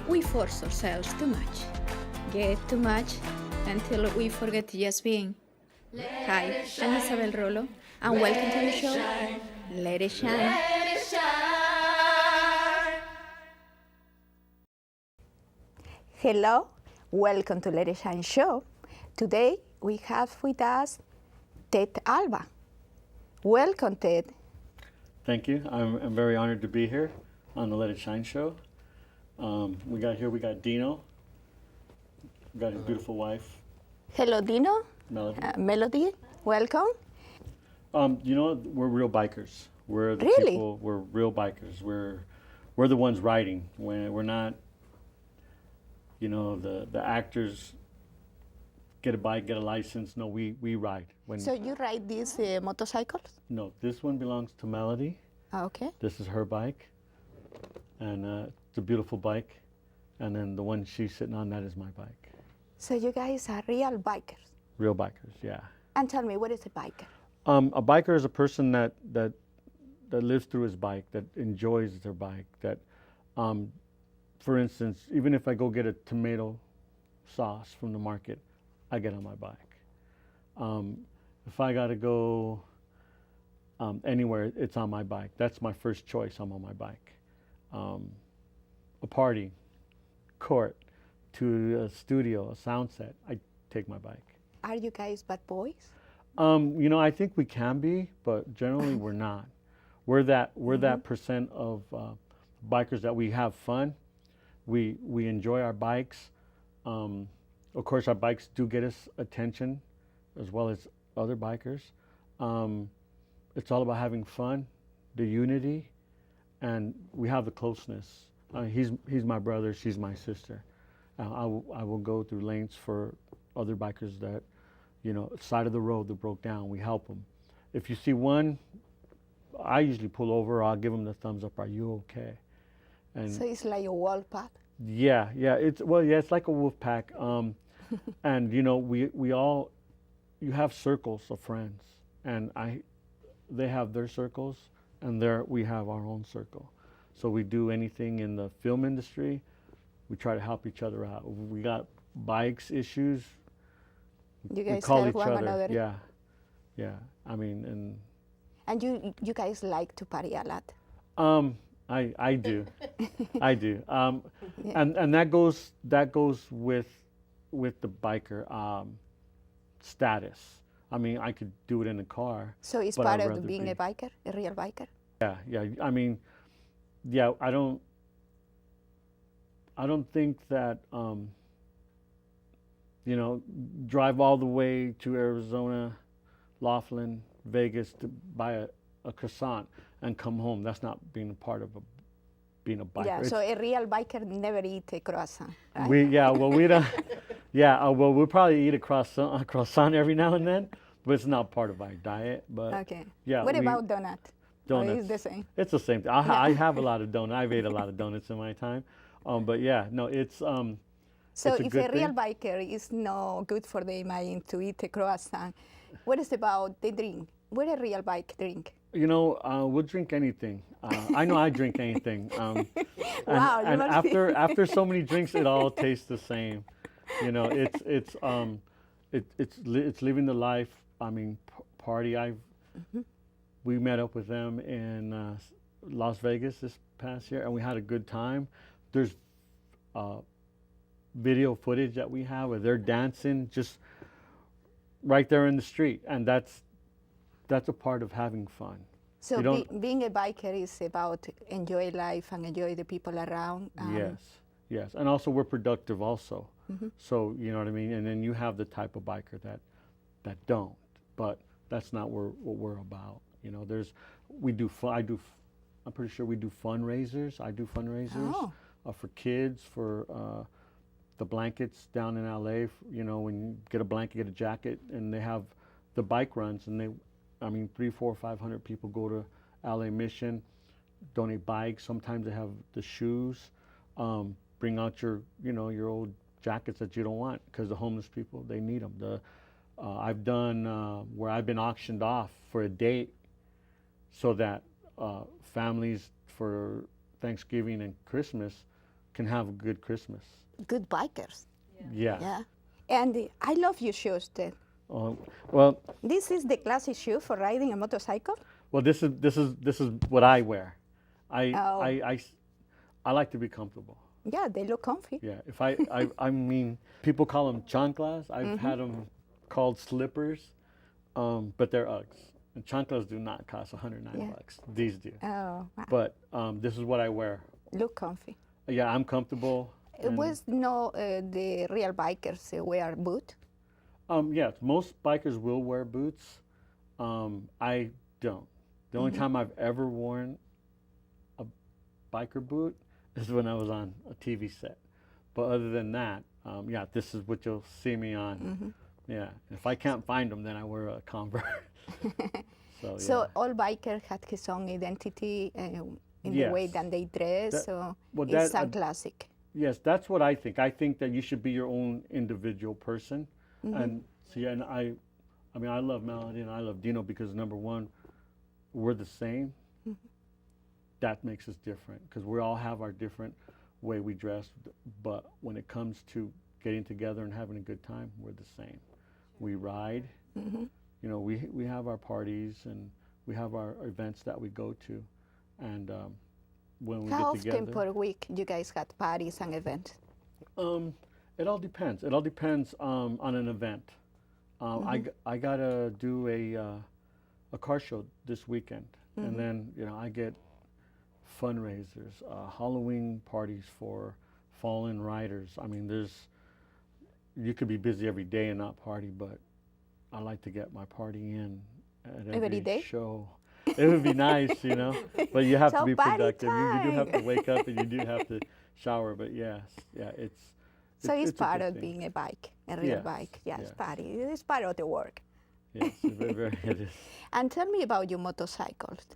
We force ourselves too much, get too much, until we forget to just being. Hi, I'm Isabel Rolo, and welcome to the show, Let It Shine. Hello, welcome to Let It Shine show. Today we have with us Ted Alba. Welcome, Ted. Thank you. I'm very honored to be here on the Let It Shine show. We got Dino. We got his beautiful wife, Hello, Dino. Melody. Melody, welcome. We're real bikers. We're the Really? people. We're real bikers. We're the ones riding. We're not. The actors get a bike, get a license. No, we ride. So you ride these motorcycles? No, this one belongs to Melody. Okay. This is her bike, and it's a beautiful bike. And then the one she's sitting on, that is my bike. So you guys are real bikers. Real bikers, yeah. And tell me, what is a biker? A biker is a person that lives through his bike, that enjoys their bike. That, for instance, even if I go get a tomato sauce from the market, I get on my bike. If I gotta go anywhere, it's on my bike. That's my first choice. I'm on my bike. A party, court, to a studio, a sound set, I take my bike. Are you guys bad boys? I think we can be, but generally we're not. We're that percent of bikers that we have fun. We enjoy our bikes. Of course, our bikes do get us attention, as well as other bikers. It's all about having fun, the unity, and we have the closeness. He's my brother, she's my sister. I will go through lengths for other bikers that, side of the road that broke down. We help them. If you see one, I usually pull over. I'll give them the thumbs up. Are you okay? And So it's like a wall path. yeah. It's like a wolf pack. And you have circles of friends, and they have their circles, and we have our own circle. So we do anything in the film industry. We try to help each other out. We got bikes issues. You We guys call help each one other. another. Yeah. I mean, And you guys like to party a lot. I do, I do. Yeah. And that goes with the biker status. I mean, I could do it in the car. So it's but part I'd of rather being be- a biker, a real biker. Yeah. I mean, I don't think that drive all the way to Arizona, Laughlin, Vegas to buy a croissant and come home. That's not being a part of being a biker. Yeah. So a real biker never eat a croissant. Right? We don't. We'll probably eat a croissant every now and then, but it's not part of our diet. But Okay. yeah, What about donut? Or donuts? it's the same. It's the same thing. I have a lot of donuts. I've ate a lot of donuts in my time. But yeah, no, it's So it's a if good a real thing. biker is no good for the mind to eat a croissant, what is about the drink? What a real bike drink? We'll drink anything. I know I drink anything. Wow, you and must be- after so many drinks, it all tastes the same. It's living the life. I mean, party. We met up with them in Las Vegas this past year, and we had a good time. There's video footage that we have where they're dancing just right there in the street, and that's a part of having fun. So You don't- being a biker is about enjoy life and enjoy the people around. Yes, and also we're productive also. So you know what I mean. And then you have the type of biker that don't, but that's not what we're about. We do fun. I'm pretty sure we do fundraisers. I do fundraisers for kids, for the blankets down in LA. When you get a blanket, get a jacket, and they have the bike runs, and 300, 400, 500 people go to LA Mission, donate bikes. Sometimes they have the shoes. Bring out your old jackets that you don't want, because the homeless people, they need them. I've done where I've been auctioned off for a date, so that families for Thanksgiving and Christmas can have a good Christmas. Good bikers. Yeah. Yeah. And I love your shoes, Ted. Well, This is the classic shoe for riding a motorcycle. well, this is what I wear. Oh. I like to be comfortable. Yeah, they look comfy. Yeah. If I mean, people call them chanclas. I've had them called slippers, but they're Uggs. And chanclas do not cost $109. Yeah. These do. Oh, wow. But this is what I wear. Look comfy. Yeah, I'm comfortable. It was no the real bikers wear boot. Yes, most bikers will wear boots. I don't. The only time I've ever worn a biker boot is when I was on a TV set. But other than that, yeah, this is what you'll see me on. Yeah, if I can't find them, then I wear a Converse. So, So yeah. all bikers had his own identity in the Yes. way that they dress. That- So well, it's that- a classic. Yes, that's what I think. I think that you should be your own individual person. And see, and I mean, I love Melody and I love Dino because number one, we're the same. That makes us different because we all have our different way we dress. But when it comes to getting together and having a good time, we're the same. We ride. You know, we have our parties and we have our events that we go to, and when we How get often together. per week you guys had parties and events? It all depends. It all depends on an event. I gotta do a car show this weekend, and then I get fundraisers, Halloween parties for fallen riders. I mean, you could be busy every day and not party, but I like to get my party in at Every day? show. It would be nice, but you have So to be party productive. You do have to time. wake up and you do have to shower, but yes, yeah, So it's a part good of thing. being a bike, a real Yes, bike. Yes, yes. party. It's part of the work. Yes, it is. And tell me about your motorcycles.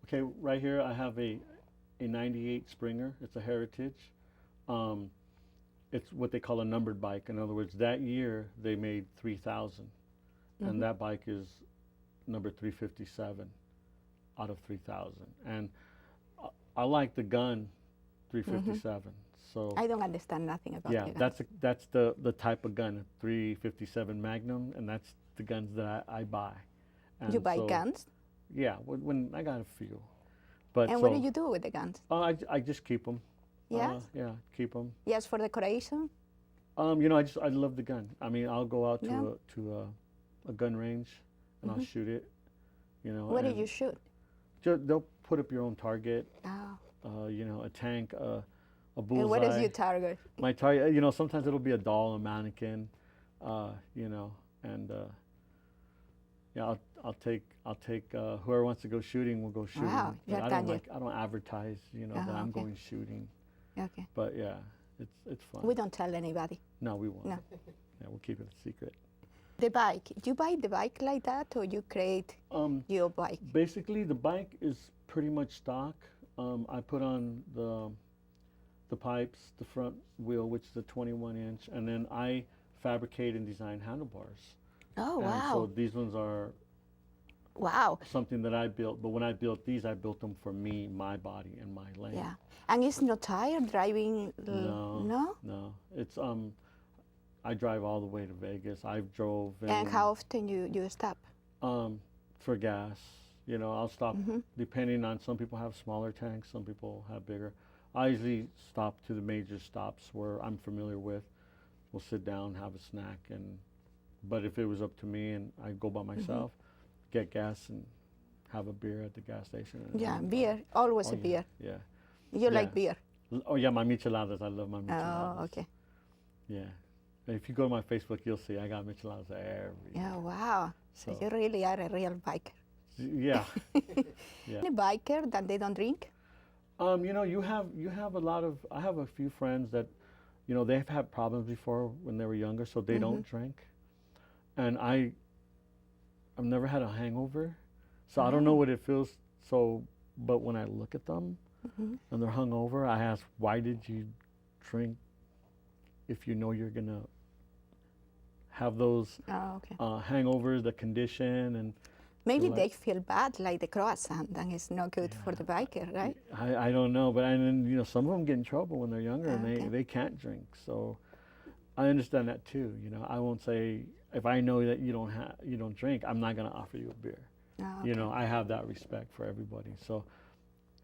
Okay, right here I have a 98 Springer. It's a Heritage. It's what they call a numbered bike. In other words, that year they made 3,000, and that bike is number 357 out of 3,000. And I like the gun 357. So I don't understand nothing about yeah, the gun. that's the type of gun, 357 Magnum, and that's the guns that I buy. And You buy so, guns? Yeah, when I got a few. But And what do you do with the guns? I just keep them. Yes? Yeah, keep them. Yes, for decoration? I love the gun. I mean, I'll go out Yeah. to a gun range and I'll shoot it. What do and you shoot? They'll put up your own target. Oh. A tank, a bullseye. And what is your target? My target, sometimes it'll be a doll, a mannequin, and yeah, I'll take whoever wants to go shooting will go shooting. Wow, But you're I don't target. I don't advertise, that I'm okay. going shooting. Okay. But yeah, it's fun. We don't tell anybody. No, we won't. No. Yeah, we'll keep it a secret. The bike, you buy the bike like that or you create your bike? Basically, the bike is pretty much stock. I put on the pipes, the front wheel, which is a 21-inch, and then I fabricate and design handlebars. Oh, And wow. so these ones are Wow. something that I built, but when I built these, I built them for me, my body, and my leg. Yeah. And it's not tired driving? No. No. It's I drive all the way to Vegas. I've drove And how often you stop? for gas. I'll stop depending on, some people have smaller tanks, some people have bigger. I usually stop to the major stops where I'm familiar with. We'll sit down, have a snack, but if it was up to me and I go by myself, get gas and have a beer at the gas station. and Yeah, I'm beer, fine. always Oh, a beer. Yeah. You like Yeah. beer? Oh yeah, my micheladas. I love my micheladas. Oh, okay. Yeah. If you go to my Facebook, you'll see I got micheladas every. Yeah, wow. So So- you really are a real biker. Yeah. Yeah. A biker that they don't drink? You have a lot of. I have a few friends that, they've had problems before when they were younger, so they don't drink. And I've never had a hangover, so I don't know what it feels. So, but when I look at them and they're hungover, I ask, why did you drink if you know you're gonna have those Oh, okay. hangovers, the condition, and Maybe like- they feel bad, like the croissant, and it's not good for the biker, right? I don't know, but and then, you know, some of them get in trouble when they're younger and Okay. they can't drink. So I understand that too. You know, I won't say if I know that you don't drink, I'm not gonna offer you a beer. Oh, You know, I have that respect for everybody. So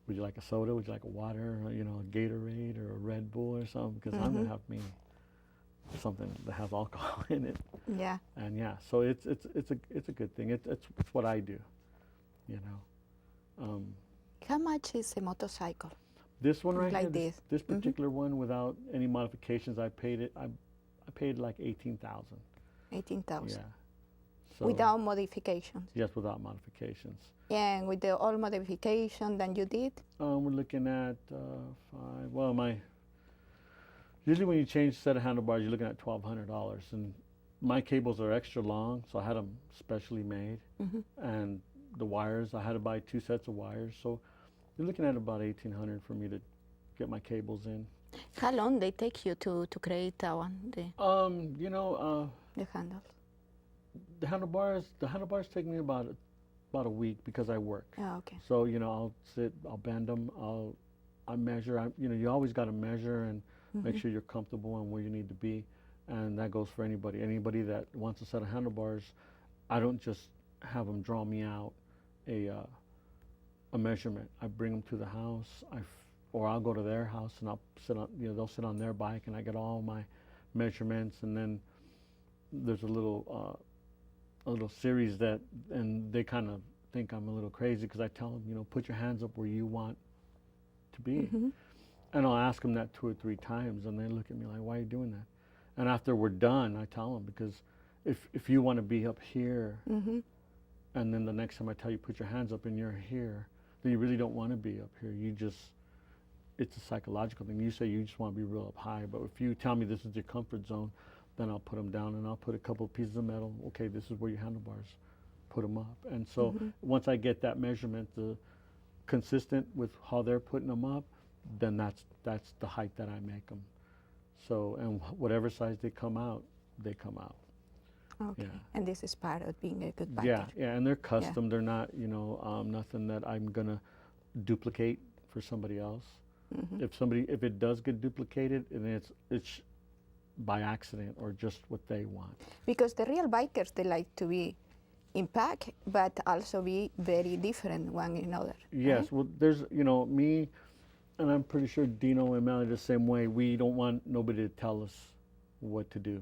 would you like a soda? Would you like a water? Or, you know, a Gatorade or a Red Bull or something? Because I'm gonna have me something that has alcohol in it. Yeah. And yeah, so it's a good thing. It's what I do. You know. How much is a motorcycle? This one right Like here, this. this particular one, without any modifications, I paid it. I paid like 18,000. 18,000. Yeah. So, Without modifications. yes, without modifications. And with the all modification that you did? We're looking at five. Well, usually when you change a set of handlebars, you're looking at $1,200, and my cables are extra long, so I had them specially made. And the wires, I had to buy 2 sets of wires, so you're looking at about $1,800 for me to get my cables in. How long they take you to create that one, You know, the handles? the handlebars take me about a week because I work. Oh, okay. So, you know, I'll sit, I'll bend them, I measure. You know, you always got to measure and make sure you're comfortable and where you need to be, and that goes for anybody. Anybody that wants a set of handlebars, I don't just have them draw me out a measurement. I bring them to the house, or I'll go to their house and I'll sit on, you know, they'll sit on their bike and I get all my measurements, and then there's a little series that, and they kind of think I'm a little crazy because I tell them, you know, put your hands up where you want to be. And I'll ask them that 2 or 3 times, and they look at me like, why are you doing that? And after we're done, I tell them, because if you want to be up here, and then the next time I tell you put your hands up and you're here, then you really don't want to be up here. You just, it's a psychological thing. You say you just want to be real up high, but if you tell me this is your comfort zone, then I'll put them down and I'll put a couple of pieces of metal. Okay, this is where your handlebars, put them up. And so once I get that measurement, consistent with how they're putting them up, then that's the height that I make them. So, and whatever size they come out, they come out. Okay. Yeah. And this is part of being a good biker. Yeah, and they're custom. They're not, you know, nothing that I'm gonna duplicate for somebody else. If it does get duplicated, and it's by accident or just what they want. Because the real bikers, they like to be in pack, but also be very different one another. Yes, right? well, there's, you know, me, and I'm pretty sure Dino and Melanie the same way. We don't want nobody to tell us what to do.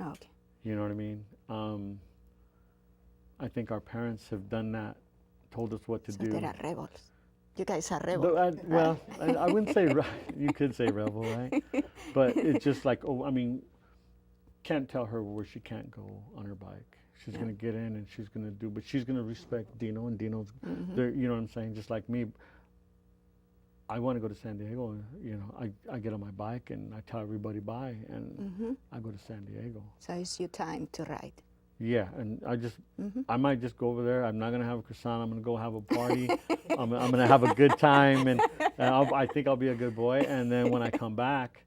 Okay. You know what I mean? I think our parents have done that, told us what to So do. there are rebels. You guys are But rebels. well, I wouldn't say you could say rebel, right? But it's just like, oh, I mean, can't tell her where she can't go on her bike. She's gonna get in and she's gonna do, but she's gonna respect Dino, and Dino's, there. You know what I'm saying? Just like me, I want to go to San Diego. You know, I get on my bike and I tell everybody bye, and I go to San Diego. So it's your time to ride. Yeah, and I might just go over there. I'm not gonna have a croissant. I'm gonna go have a party. I'm gonna have a good time, and I think I'll be a good boy. And then when I come back,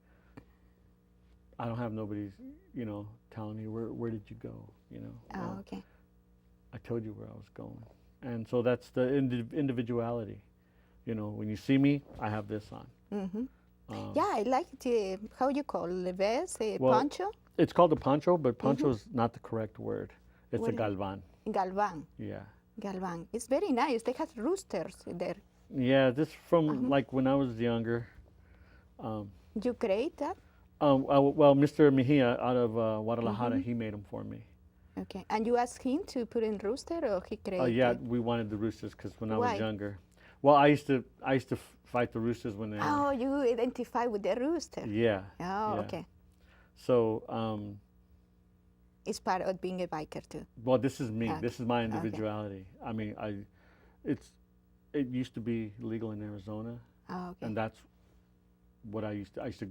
I don't have nobody, you know, telling me where did you go, you know. Oh, okay. I told you where I was going, and so that's the individuality. You know, when you see me, I have this on. Yeah, I like the, how you call the vest, Well, poncho? It's called a poncho, but poncho is not the correct word. It's What a is- galvan. Galvan. Yeah. Galvan. It's very nice. They have roosters there. Yeah, this from like when I was younger. You create that? Well, Mr. Mejia out of Guadalajara, he made them for me. Okay. And you asked him to put in rooster, or he created? Yeah, we wanted the roosters because when I Why? was younger. Well, I used to fight the roosters when they were. Oh, you identify with the rooster. Yeah. Oh, yeah. okay. So, It's part of being a biker too. well, this is me. Okay. This is my individuality. I mean, it used to be legal in Arizona, Oh, okay. and that's what I used to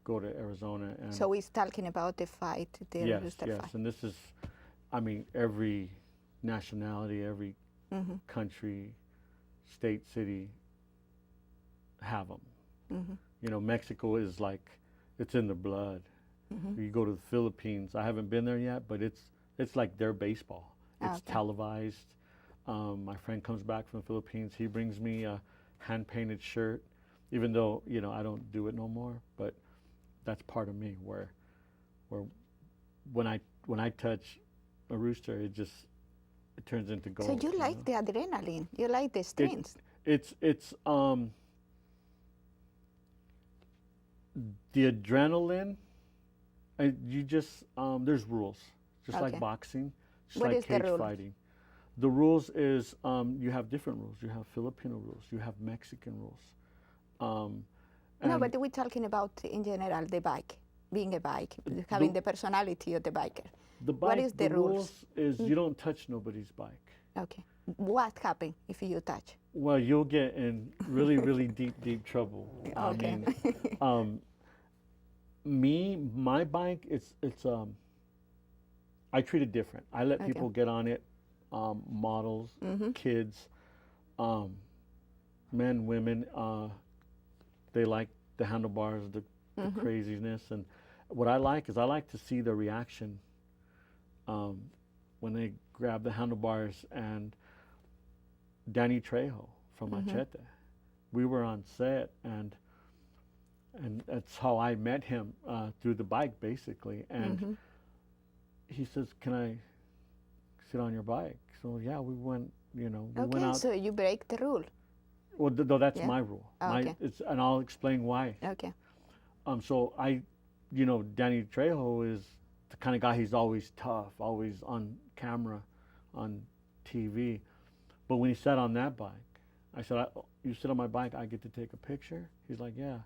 go to Arizona and. So we're talking about the fight, the yes, rooster yes, fight. and this is, I mean, every nationality, every country, state, city have them. You know, Mexico is like, it's in the blood. You go to the Philippines. I haven't been there yet, but it's like their baseball. It's Okay. televised. My friend comes back from the Philippines. He brings me a hand-painted shirt, even though I don't do it no more. But that's part of me, where when I touch a rooster, it turns into gold. So you like the adrenaline, you like the strings. It's the adrenaline. You just there's rules, just like Okay. boxing, just What like is the cage rule? fighting. The rules is you have different rules. You have Filipino rules. You have Mexican rules. No, and but we're talking about in general the bike, being a bike, having the personality of the biker. the What bike, is the rules? is you don't touch nobody's bike. Okay. What happens if you touch? Well, you'll get in really, really deep trouble. Okay. I mean, my bike, it's I treat it different. I let Okay. people get on it, models, kids, men, women. They like the handlebars, the craziness, and what I like is I like to see the reaction when they grab the handlebars. And Danny Trejo from Machete, we were on set, and that's how I met him, through the bike, basically. And he says, "Can I sit on your bike?" So yeah, we went. We went Okay, out. so you break the rule. Well, no, that's Yeah? my rule. Oh, okay. And I'll explain why. Okay. So Danny Trejo is the kind of guy. He's always tough, always on camera, on TV. But when he sat on that bike, I said, "You sit on my bike, I get to take a picture?" He's like, "Yeah."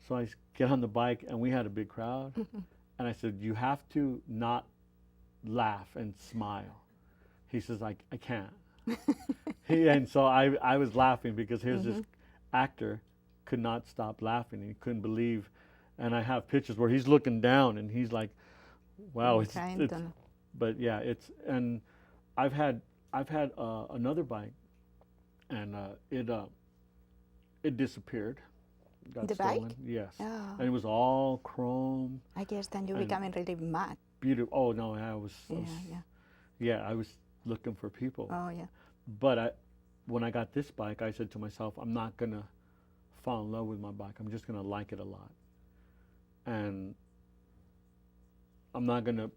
So I get on the bike, and we had a big crowd. And I said, "You have to not laugh and smile." He says, I can't. And so I was laughing because here's this actor could not stop laughing. He couldn't believe. And I have pictures where he's looking down and he's like, wow. I'm trying to- But yeah, and I've had another bike, and it disappeared. Got The stolen. bike? Yes. Oh. And it was all chrome. I guess then you're And- becoming really mad. Beautiful. Oh no, I was Yeah. I was looking for people. Oh, yeah. But when I got this bike, I said to myself, I'm not gonna fall in love with my bike. I'm just gonna like it a lot, and I'm not gonna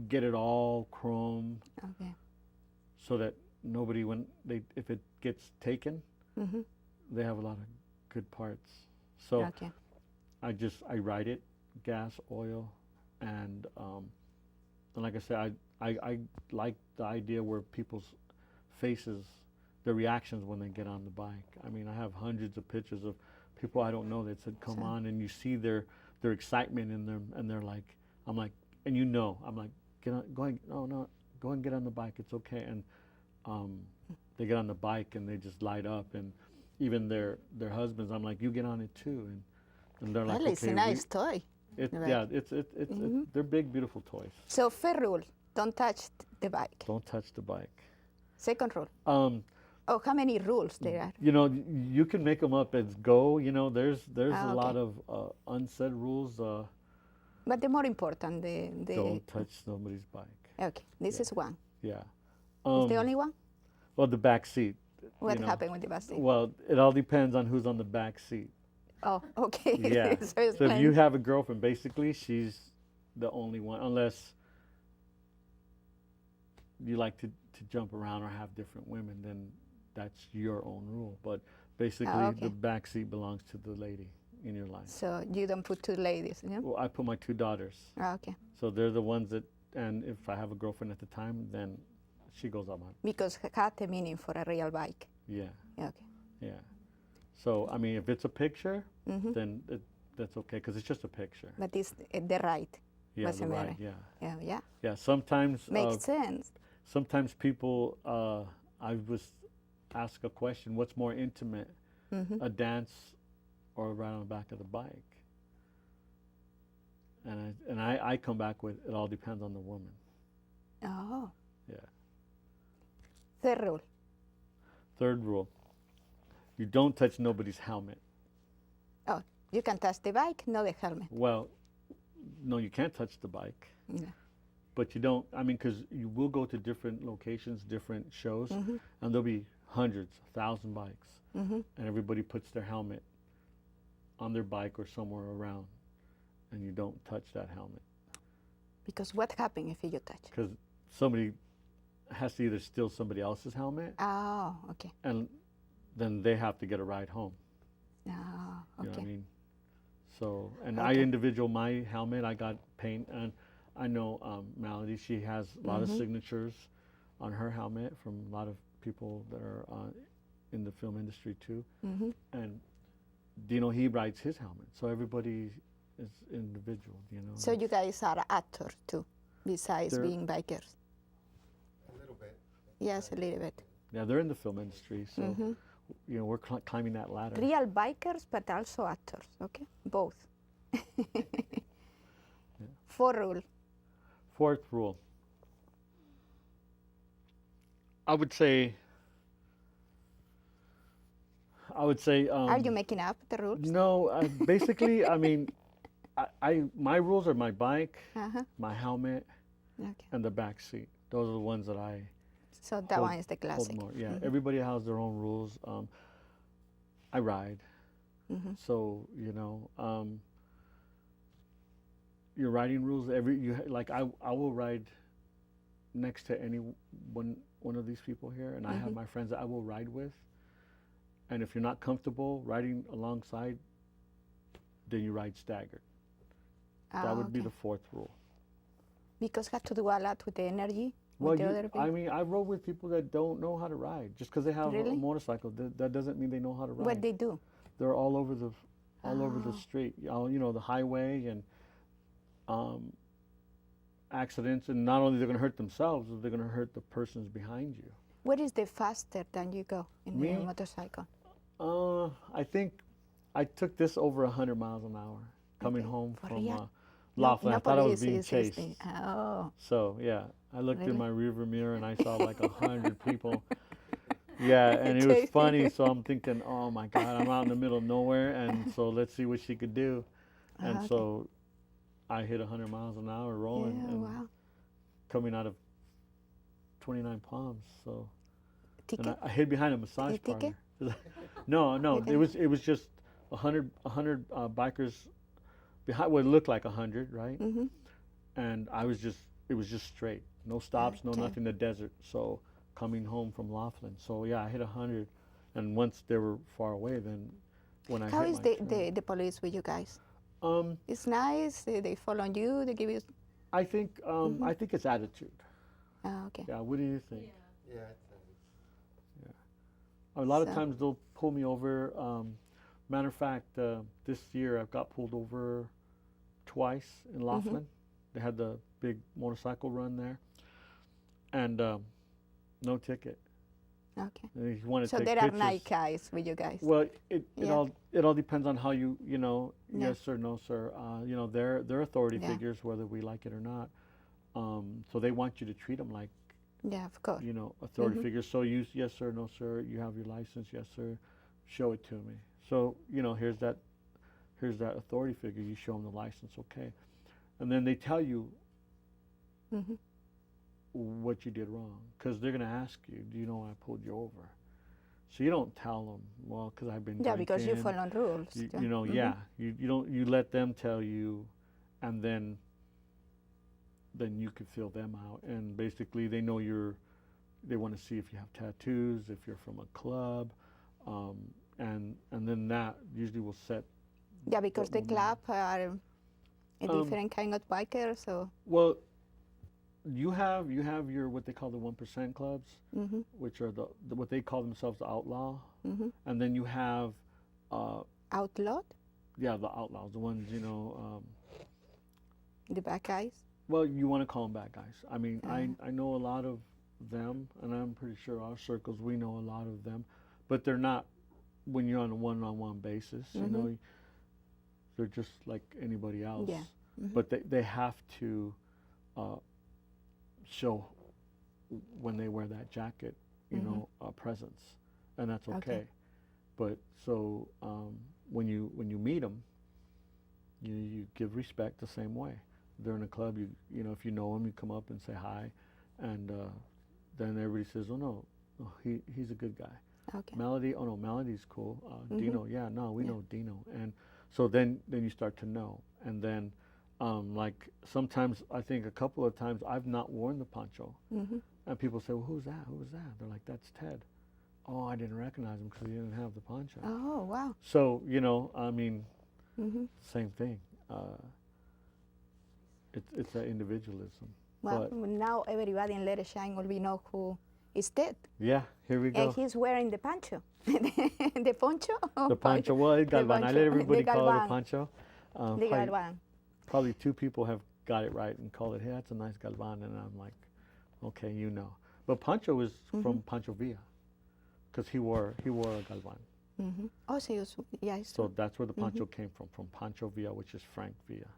get it all chrome Okay. so that nobody, if it gets taken, they have a lot of good parts. So Okay. I ride it, gas, oil, and like I said, I like the idea where people's faces, their reactions when they get on the bike. I mean, I have hundreds of pictures of people I don't know that said, "Come on," and you see their excitement in them, and they're like, I'm like, and I'm like, get on, go ahead, no, go and get on the bike. It's okay. And they get on the bike and they just light up, and even their husbands, I'm like, you get on it too, and they're like, Well, it's okay, a nice toy. Right. yeah, it's they're big, beautiful toys. So, first rule, don't touch the bike. Don't touch the bike. Second rule. Oh, how many rules there are? You can make them up as go. There's Ah, a lot okay. of unsaid rules. But the more important, the Don't touch somebody's bike. okay, this is one. Yeah. Is the only one? Well, the back seat. What happened with the bus? Well, it all depends on who's on the back seat. Oh, okay. Yeah. So So if explain. you have a girlfriend, basically she's the only one, unless you like to jump around or have different women, then that's your own rule. But basically, okay. the back seat belongs to the lady in your life. So you don't put two ladies, yeah? Well, I put my two daughters. Ah, okay. So they're the ones that, and if I have a girlfriend at the time, then she goes on my, Because it had a meaning for a real bike. yeah, Yeah, okay. yeah. So, I mean, if it's a picture, then that's okay, because it's just a picture. But it's the right. Yeah, doesn't the matter. right, yeah. Yeah, yeah. Yeah, sometimes, Makes sense. sometimes people, I was asked a question, what's more intimate, a dance or right on the back of the bike? And I come back with, it all depends on the woman. Oh. Yeah. Third rule. Third rule, you don't touch nobody's helmet. Oh, you can touch the bike, not the helmet. Well, no, you can't touch the bike, Yeah. but you don't. I mean, because you will go to different locations, different shows, Mm-hmm. and there'll be hundreds, 1,000 bikes, and everybody puts their helmet on their bike or somewhere around, and you don't touch that helmet Because what happens if you touch? because somebody has to either steal somebody else's helmet, Oh, okay. and then they have to get a ride home. Oh, You know what I okay. mean? So, and I Okay. individual my helmet, I got paint, and I know Melody, she has a lot of signatures on her helmet from a lot of people that are in the film industry too. And Dino, he rides his helmet, so everybody is individual, you know. So you guys are actors too, besides They're- being bikers? A little bit. Yes, a little bit. Yeah, they're in the film industry, so you know we're climbing that ladder. Real bikers, but also actors, okay? Both. Four rule. Fourth rule. I would say. Are you making up the rules? No, basically, I mean, my rules are my bike, Uh-huh. my helmet, Okay. and the back seat. Those are the ones that I So that hold- one is the hold classic. more. Yeah, everybody has their own rules. I ride, so you know, your riding rules. Like I will ride next to any one of these people here, and I have my friends that I will ride with. And if you're not comfortable riding alongside, then you ride staggered. That would be okay. the fourth rule. Because have to do a lot with the energy Well, with the other people. I mean, I rode with people that don't know how to ride. Just because they have Really? a motorcycle, that doesn't mean they know how to ride. What they do? They're all over the street. You know, the highway and accidents. And not only they're going to hurt themselves, they're going to hurt the persons behind you. What is the faster than you go in Me? the motorcycle? I think I took this over 100 miles an hour coming home For from real? Laughlin. I thought I was police being is chased. the- Oh, So yeah, I looked Really? in my rearview mirror and I saw like 100 people. Yeah, and it was Chasing funny. you. So I'm thinking, oh my God, I'm out in the middle of nowhere, and so let's see what she could do. And okay. so I hit 100 miles an hour rolling yeah, and wow. coming out of 29 Palms. So and Ticket? I hid behind a massage Did you parlor. ticket? No, You it was just 100 bikers behind what looked like 100, right? Mm-hmm. And it was just straight, no stops, no Okay. nothing, the desert. So coming home from Laughlin, so yeah, I hit 100, and once they were far away, then when I How hit is my turn, the police with you guys? um, It's nice. They follow you. They give you. I think it's attitude. Oh, okay. Yeah, what do you think? Yeah, it's A lot of So- times they'll pull me over. Matter of fact, this year I've got pulled over twice in Laughlin. They had the big motorcycle run there, and no ticket. Okay. And if you want to So take there pictures, are nice guys with you guys. well, it Yeah. all depends on how you know Yeah. yes or no, sir. You know they're authority Yeah. figures whether we like it or not. So they want you to treat them like Yeah, of course. you know authority figures. So you yes sir, no sir. You have your license, yes sir. Show it to me. So you know here's that authority figure. You show them the license, okay, and then they tell you hmm what you did wrong because they're gonna ask you, do you know why I pulled you over? So you don't tell them, well, because I've been Yeah, because you drinking. follow rules. You know, yeah. You don't. You let them tell you, and then you can fill them out. And basically, they know they want to see if you have tattoos, if you're from a club, and then that usually will set. Yeah, because the What club are a different kind of biker, so. Well, you have your what they call the 1% clubs, hmm which are the what they call themselves the outlaw, hmm and then you have. Outlawed, Yeah, the outlaws, the ones, you know, the bad guys. well, you want to call them bad guys. I mean, I know a lot of them, and I'm pretty sure our circles, we know a lot of them, but they're not, when you're on a one-on-one basis, you know, they're just like anybody else. Yeah. But they have to show, when they wear that jacket, you know, presence, and that's okay. But so when you meet them, you give respect the same way. during the club, you know, if you know him, you come up and say hi, and then everybody says, oh no, he's a good guy. Okay. Melody, oh no, Melody's cool. Dino, yeah, no, we know Dino. And so then you start to know. And then, like sometimes, I think a couple of times I've not worn the poncho. And people say, well, who's that? Who was that? They're like, that's Ted. Oh, I didn't recognize him because he didn't have the poncho. Oh, wow. So, you know, I mean, same thing. It's that individualism. Well, But now everybody in Let It Shine will be know who is Ted. yeah, here we go. And he's wearing the poncho. The poncho? The poncho, well, it's Galvan. I poncho, let everybody the call it a Galvan. poncho. The Probably- Galvan. Probably 2 people have got it right and called it, hey, that's a nice Galvan. And I'm like, okay, you know. But poncho is from Pancho Villa because he wore a Galvan. Oh, so yeah, it's So that's where the poncho came from Pancho Villa, which is Frank Villa.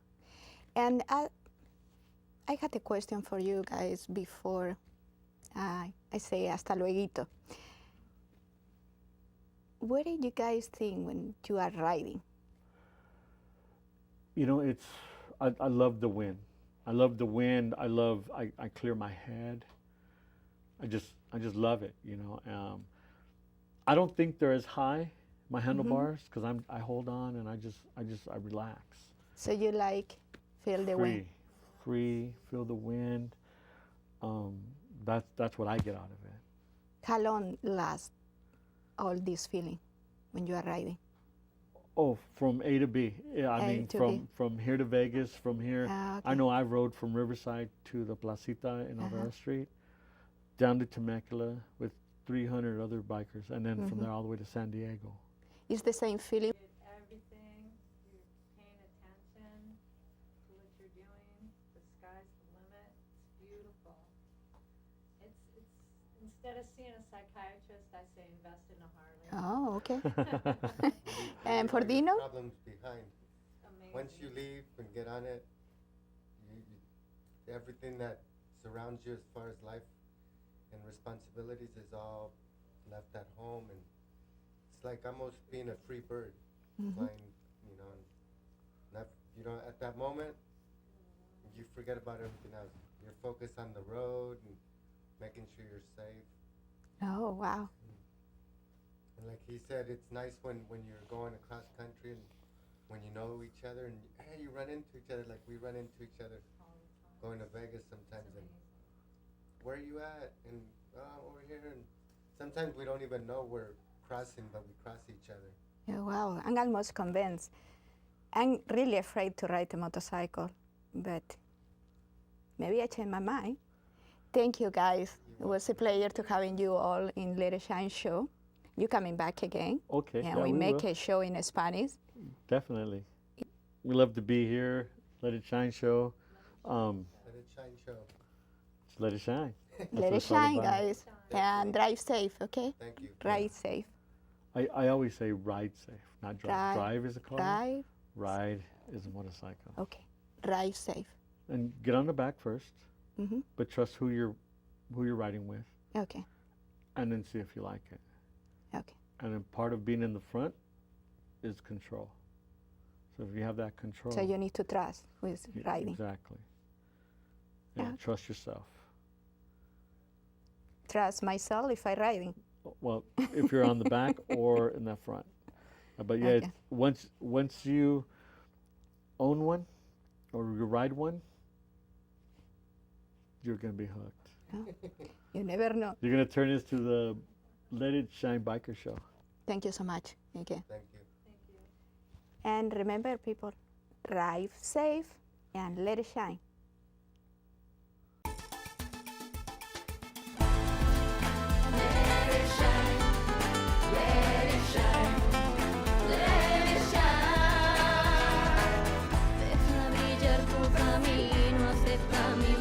And I had a question for you guys before I say hasta luego. What do you guys think when you are riding? You know, I love the wind. I love the wind. I clear my head. I just love it, you know. I don't think they're as high, my handlebars, because I hold on and I relax. So you like feel the wind? Free, feel the wind. That's what I get out of it. How long lasts all this feeling when you are riding? Oh, from A to B. Yeah, I A mean, to from B. from here to Vegas, from here. Ah, I okay. know I rode from Riverside to the Placita in Alvaro Street, down to Temecula with 300 other bikers, and then from there all the way to San Diego. It's the same feeling. Everything, you're paying attention to what you're doing. The sky's the limit. It's beautiful. It's instead of seeing a psychiatrist, I say invest in a Harley. Oh, okay. Leave And for all your Dino? problems behind. Amazing. Once you leave and get on it, everything that surrounds you as far as life and responsibilities is all left at home, and it's like almost being a free bird, flying, you know, and not, you know, at that moment, you forget about everything else. You're focused on the road and making sure you're safe. Oh, wow. And like he said, it's nice when you're going across country and when you know each other and hey, you run into each other like we run into each other going to Vegas sometimes and where are you at? And over here, and sometimes we don't even know we're crossing, but we cross each other. Yeah, wow, I'm almost convinced. I'm really afraid to ride a motorcycle, but maybe I change my mind. Thank you, guys. It was a pleasure to having you all in Let It Shine show. You coming back again? Okay, And yeah, we make will. a show in Spanish. Definitely. We love to be here. Let It Shine show. Let it shine show. Just let it shine. That's Let what it it's all shine, about. guys. And drive safe, okay? Thank you. Ride safe. I always say ride safe, not drive. Drive, Drive is a car. Drive, Ride is a motorcycle. okay. Ride safe. And get on the back first, Mm-hmm. but trust who you're riding with, Okay, and then see if you like it. okay. And then part of being in the front is control. So if you have that control, So you need to trust who is riding. Exactly. Yeah, Yeah. trust yourself. Trust myself if I riding. Well, if you're on the back or in the front. But yeah, Okay. it's, once you own one or you ride one, you're gonna be hooked. You never know. You're gonna turn this to the Let It Shine Biker Show. Thank you so much. Okay. Thank you. And remember, people, drive safe and let it shine. Deja brillar tu camino, acepta mi